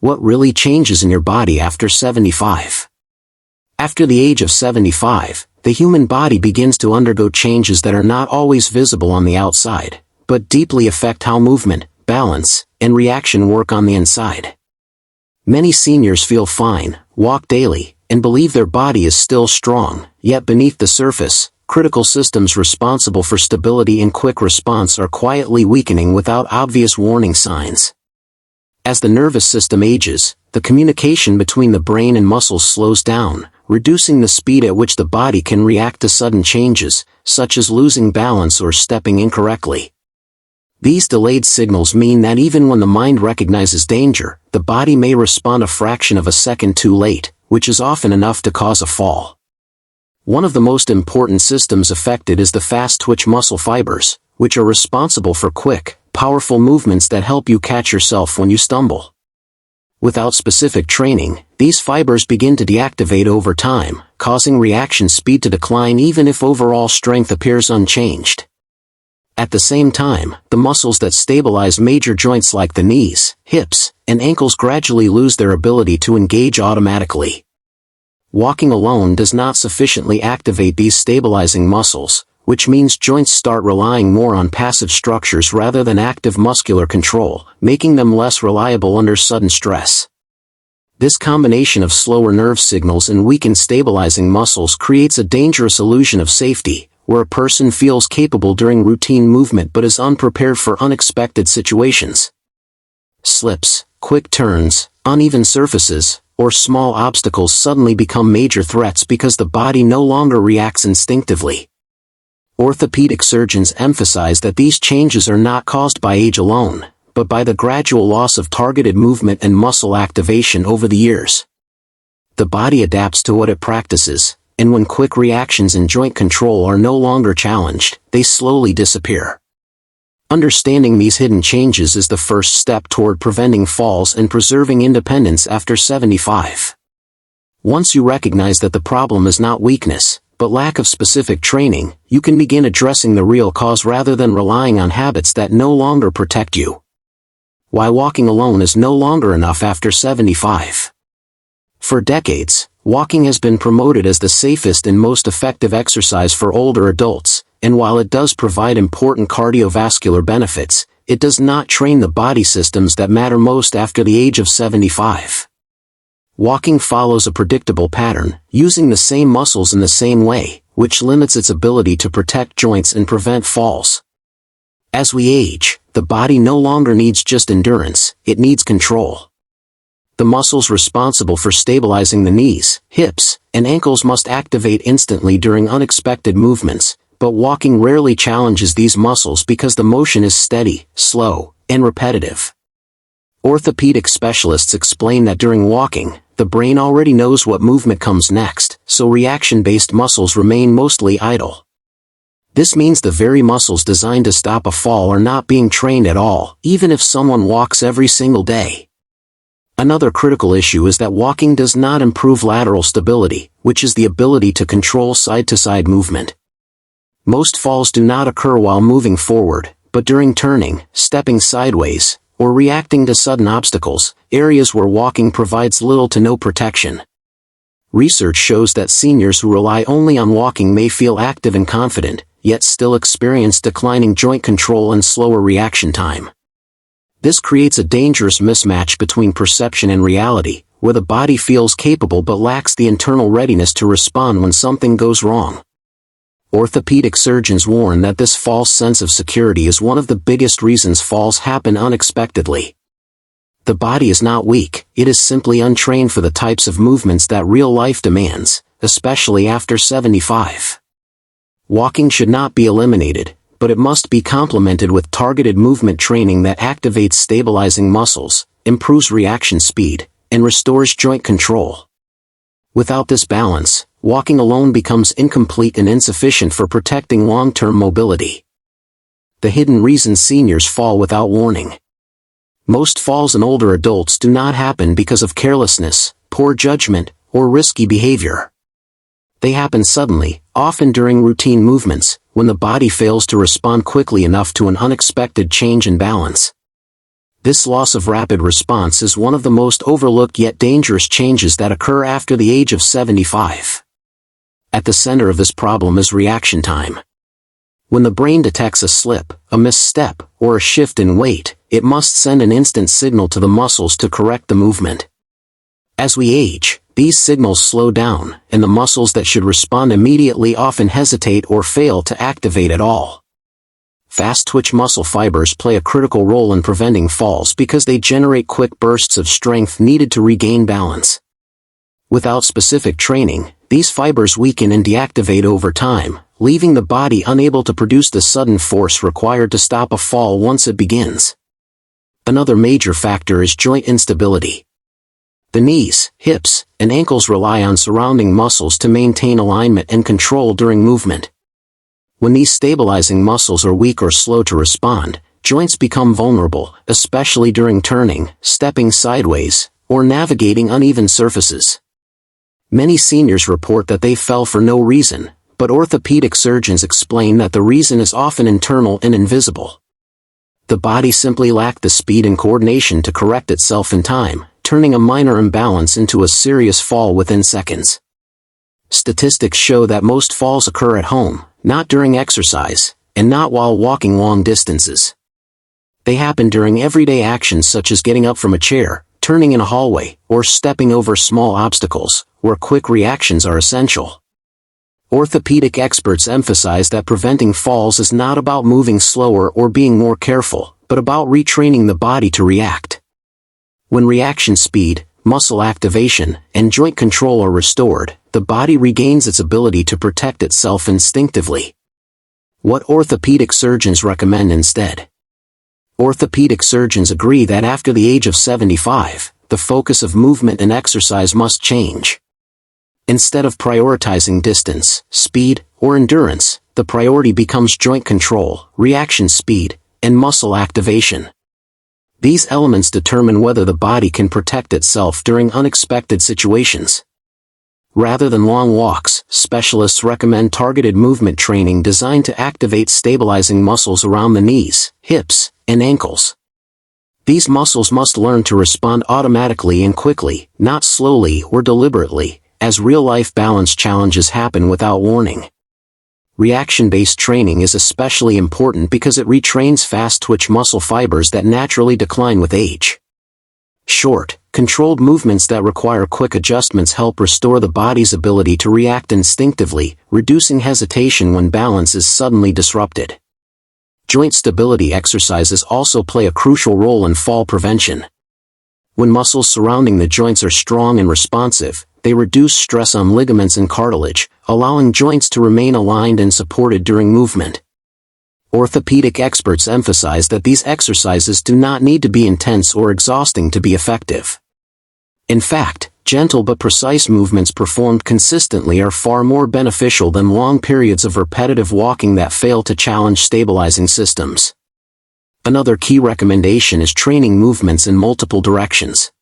What really changes in your body after 75? After the age of 75, the human body begins to undergo changes that are not always visible on the outside, but deeply affect how movement, balance, and reaction work on the inside. Many seniors feel fine, walk daily, and believe their body is still strong, yet beneath the surface, critical systems responsible for stability and quick response are quietly weakening without obvious warning signs. As the nervous system ages, the communication between the brain and muscles slows down, reducing the speed at which the body can react to sudden changes, such as losing balance or stepping incorrectly. These delayed signals mean that even when the mind recognizes danger, the body may respond a fraction of a second too late, which is often enough to cause a fall. One of the most important systems affected is the fast-twitch muscle fibers, which are responsible for quick, powerful movements that help you catch yourself when you stumble. Without specific training, these fibers begin to deactivate over time, causing reaction speed to decline even if overall strength appears unchanged. At the same time, the muscles that stabilize major joints like the knees, hips, and ankles gradually lose their ability to engage automatically. Walking alone does not sufficiently activate these stabilizing muscles, which means joints start relying more on passive structures rather than active muscular control, making them less reliable under sudden stress. This combination of slower nerve signals and weakened stabilizing muscles creates a dangerous illusion of safety, where a person feels capable during routine movement but is unprepared for unexpected situations. Slips, quick turns, uneven surfaces, or small obstacles suddenly become major threats because the body no longer reacts instinctively. Orthopedic surgeons emphasize that these changes are not caused by age alone, but by the gradual loss of targeted movement and muscle activation over the years. The body adapts to what it practices, and when quick reactions and joint control are no longer challenged, they slowly disappear. Understanding these hidden changes is the first step toward preventing falls and preserving independence after 75. Once you recognize that the problem is not weakness, but lack of specific training, you can begin addressing the real cause rather than relying on habits that no longer protect you. Why walking alone is no longer enough after 75. For decades, walking has been promoted as the safest and most effective exercise for older adults, and while it does provide important cardiovascular benefits, it does not train the body systems that matter most after the age of 75. Walking follows a predictable pattern, using the same muscles in the same way, which limits its ability to protect joints and prevent falls. As we age, the body no longer needs just endurance, it needs control. The muscles responsible for stabilizing the knees, hips, and ankles must activate instantly during unexpected movements, but walking rarely challenges these muscles because the motion is steady, slow, and repetitive. Orthopedic specialists explain that during walking, the brain already knows what movement comes next, so reaction-based muscles remain mostly idle. This means the very muscles designed to stop a fall are not being trained at all, even if someone walks every single day. Another critical issue is that walking does not improve lateral stability, which is the ability to control side-to-side movement. Most falls do not occur while moving forward, but during turning, stepping sideways, or reacting to sudden obstacles, areas where walking provides little to no protection. Research shows that seniors who rely only on walking may feel active and confident, yet still experience declining joint control and slower reaction time. This creates a dangerous mismatch between perception and reality, where the body feels capable but lacks the internal readiness to respond when something goes wrong. Orthopedic surgeons warn that this false sense of security is one of the biggest reasons falls happen unexpectedly. The body is not weak, it is simply untrained for the types of movements that real life demands, especially after 75. Walking should not be eliminated, but it must be complemented with targeted movement training that activates stabilizing muscles, improves reaction speed, and restores joint control. Without this balance, walking alone becomes incomplete and insufficient for protecting long-term mobility. The hidden reasons seniors fall without warning. Most falls in older adults do not happen because of carelessness, poor judgment, or risky behavior. They happen suddenly, often during routine movements, when the body fails to respond quickly enough to an unexpected change in balance. This loss of rapid response is one of the most overlooked yet dangerous changes that occur after the age of 75. At the center of this problem is reaction time. When the brain detects a slip, a misstep, or a shift in weight, it must send an instant signal to the muscles to correct the movement. As we age, these signals slow down, and the muscles that should respond immediately often hesitate or fail to activate at all. Fast-twitch muscle fibers play a critical role in preventing falls because they generate quick bursts of strength needed to regain balance. Without specific training, these fibers weaken and deactivate over time, leaving the body unable to produce the sudden force required to stop a fall once it begins. Another major factor is joint instability. The knees, hips, and ankles rely on surrounding muscles to maintain alignment and control during movement. When these stabilizing muscles are weak or slow to respond, joints become vulnerable, especially during turning, stepping sideways, or navigating uneven surfaces. Many seniors report that they fell for no reason, but orthopedic surgeons explain that the reason is often internal and invisible. The body simply lacked the speed and coordination to correct itself in time, turning a minor imbalance into a serious fall within seconds. Statistics show that most falls occur at home, not during exercise, and not while walking long distances. They happen during everyday actions such as getting up from a chair, turning in a hallway, or stepping over small obstacles, where quick reactions are essential. Orthopedic experts emphasize that preventing falls is not about moving slower or being more careful, but about retraining the body to react. When reaction speed, muscle activation, and joint control are restored, the body regains its ability to protect itself instinctively. What orthopedic surgeons recommend instead? Orthopedic surgeons agree that after the age of 75, the focus of movement and exercise must change. Instead of prioritizing distance, speed, or endurance, the priority becomes joint control, reaction speed, and muscle activation. These elements determine whether the body can protect itself during unexpected situations. Rather than long walks, specialists recommend targeted movement training designed to activate stabilizing muscles around the knees, hips, and ankles. These muscles must learn to respond automatically and quickly, not slowly or deliberately, as real-life balance challenges happen without warning. Reaction-based training is especially important because it retrains fast-twitch muscle fibers that naturally decline with age. Short, controlled movements that require quick adjustments help restore the body's ability to react instinctively, reducing hesitation when balance is suddenly disrupted. Joint stability exercises also play a crucial role in fall prevention. When muscles surrounding the joints are strong and responsive, they reduce stress on ligaments and cartilage, allowing joints to remain aligned and supported during movement. Orthopedic experts emphasize that these exercises do not need to be intense or exhausting to be effective. In fact, gentle but precise movements performed consistently are far more beneficial than long periods of repetitive walking that fail to challenge stabilizing systems. Another key recommendation is training movements in multiple directions.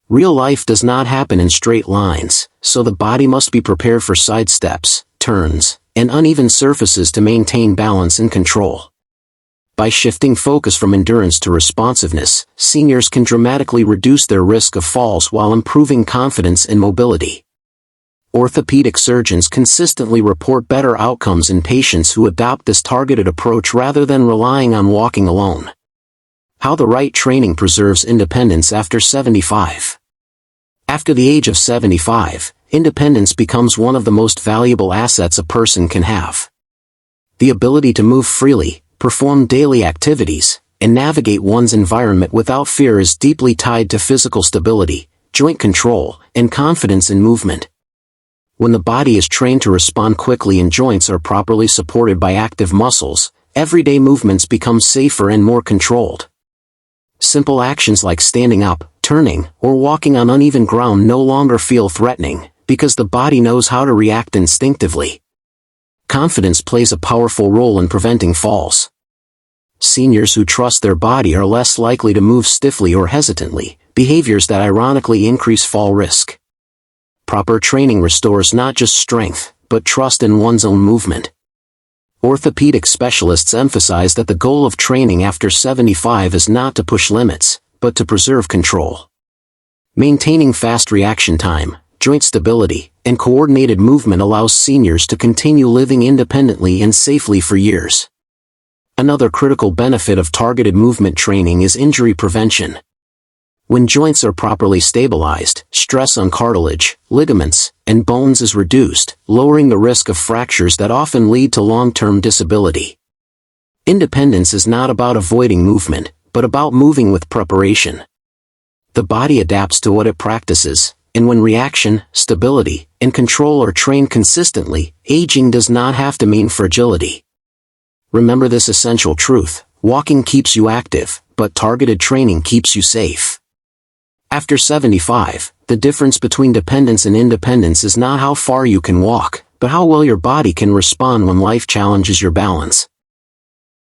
Real life does not happen in straight lines, so the body must be prepared for side steps, turns, and uneven surfaces to maintain balance and control. By shifting focus from endurance to responsiveness, seniors can dramatically reduce their risk of falls while improving confidence and mobility. Orthopedic surgeons consistently report better outcomes in patients who adopt this targeted approach rather than relying on walking alone. How the right training preserves independence after 75. After the age of 75, independence becomes one of the most valuable assets a person can have. The ability to move freely, perform daily activities, and navigate one's environment without fear is deeply tied to physical stability, joint control, and confidence in movement. When the body is trained to respond quickly and joints are properly supported by active muscles, everyday movements become safer and more controlled. Simple actions like standing up, turning, or walking on uneven ground no longer feel threatening, because the body knows how to react instinctively. Confidence plays a powerful role in preventing falls. Seniors who trust their body are less likely to move stiffly or hesitantly, behaviors that ironically increase fall risk. Proper training restores not just strength, but trust in one's own movement. Orthopedic specialists emphasize that the goal of training after 75 is not to push limits, but to preserve control. Maintaining fast reaction time, joint stability, and coordinated movement allows seniors to continue living independently and safely for years. Another critical benefit of targeted movement training is injury prevention. When joints are properly stabilized, stress on cartilage, ligaments, and bones is reduced, lowering the risk of fractures that often lead to long-term disability. Independence is not about avoiding movement, but about moving with preparation. The body adapts to what it practices, and when reaction, stability, and control are trained consistently, aging does not have to mean fragility. Remember this essential truth: walking keeps you active, but targeted training keeps you safe. After 75, the difference between dependence and independence is not how far you can walk, but how well your body can respond when life challenges your balance.